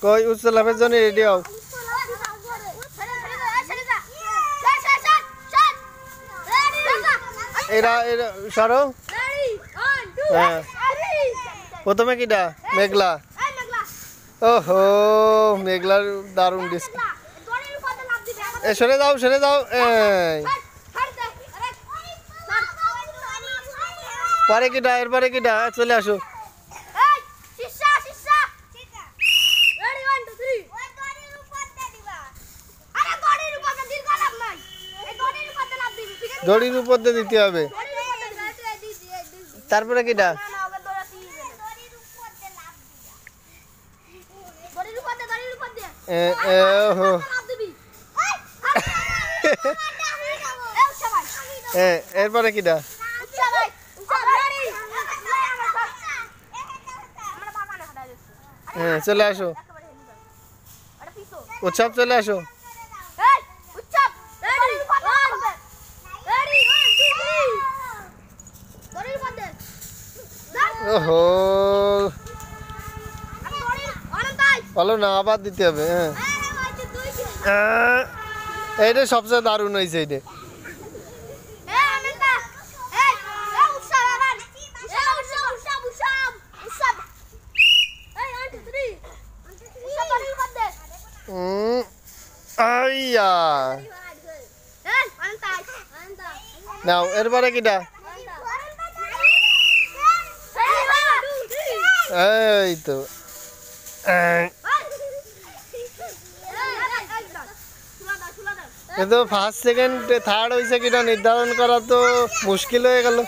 কই উচ্চলাভের জন্য রেডি হও। এরা এরা সরো। হ্যাঁ প্রথমে কিটা মেঘলা। ওহো মেঘলার দারুণ ডিস্ক। সরে যাও সরে যাও। পরে কিটা এরপরে কিটা চলে আসো। দড়ির উপর দিয়ে দিতে হবে। তারপরে কিটা এরপরে কিটা হ্যাঁ চলে আসো উৎসব চলে আসো। ওহো ভালো না আবার দিতে হবে। হ্যাঁ এইটা সবচেয়ে দারুণ হয়েছে এইটা। নাও এরপরে কিটা এই তো কিন্তু ফার্স্ট সেকেন্ড থার্ড হয়েছে কিনা নির্ধারণ করা তো মুশকিল হয়ে গেল।